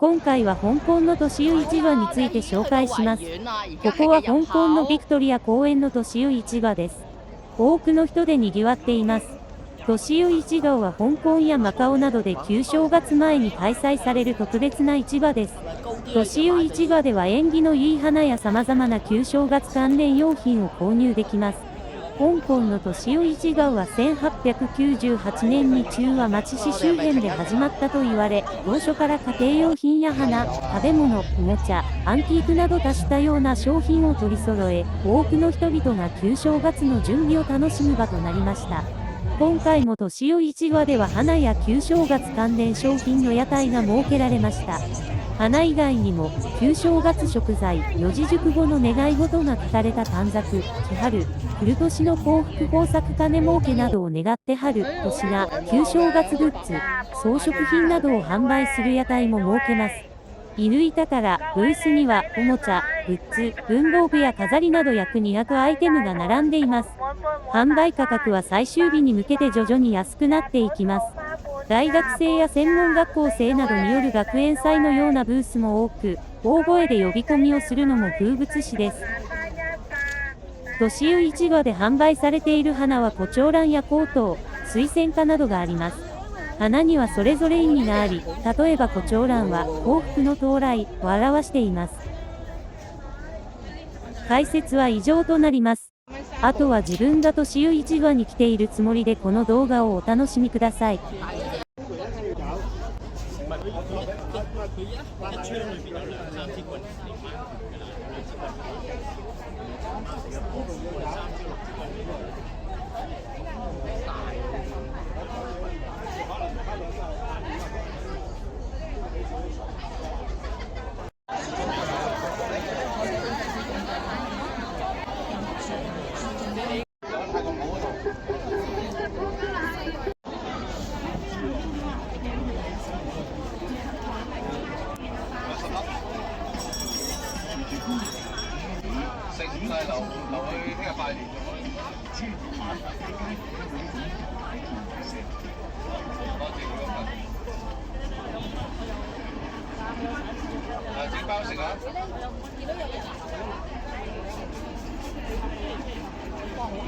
今回は香港の都市湯市場について紹介します。ここは香港のビクトリア公園の都市湯市場です。多くの人で賑わっています。都市湯市場は香港やマカオなどで旧正月前に開催される特別な市場です。都市湯市場では縁起のいい花や様々な旧正月関連用品を購入できます。香港の都市湯市場は1898年に中和町市周辺で始まったと言われ、当初から家庭用品や花、食べ物、おもちゃ、アンティークなど多種多様な商品を取り揃え、多くの人々が旧正月の準備を楽しむ場となりました。今回も都市湯市場では花や旧正月関連商品の屋台が設けられました。花以外にも、旧正月食材、四字熟語の願い事が書かれた短冊、祈春、来る年の幸福豊作金儲けなどを願って春、年が、旧正月グッズ、装飾品などを販売する屋台も設けます。衣類宝、ブースには、おもちゃ、グッズ、文房具や飾りなど約200アイテムが並んでいます。販売価格は最終日に向けて徐々に安くなっていきます。大学生や専門学校生などによる学園祭のようなブースも多く、大声で呼び込みをするのも風物詩です。都市湯市場で販売されている花は胡蝶蘭や香糖、水仙花などがあります。花にはそれぞれ意味があり、例えば胡蝶蘭は幸福の到来を表しています。解説は以上となります。あとは自分が都市湯市場に来ているつもりでこの動画をお楽しみください。食晒留去聽日拜年咁樣。多謝你嗰份。整包食啊！見到有人。哇，好香！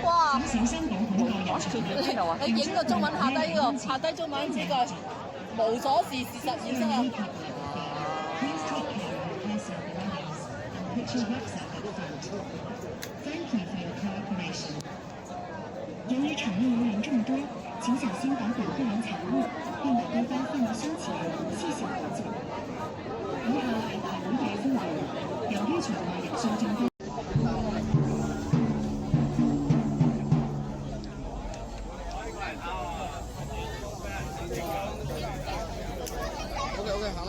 哇！你影個中文下低呢個，下低中文呢個無所事事實現身啊！由于场内游人众多，请小心保管个人财物，并把对方放到胸前，谢谢合作。以下係排隊嘅風景，由於場內人數眾多。OK，行啦。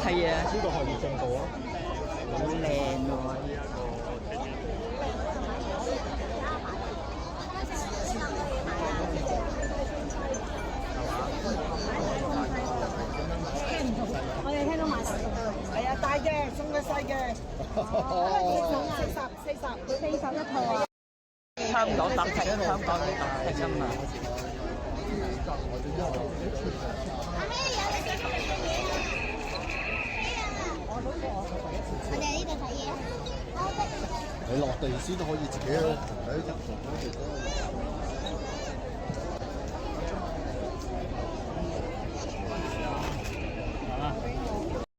係啊，呢個可以進步啊！好靚喎！我哋聽到買係啊，大嘅送個細嘅，40一套啊！香港特色啊嘛。我哋呢度睇嘢。你落地先都可以自己喺度喺入房嗰度。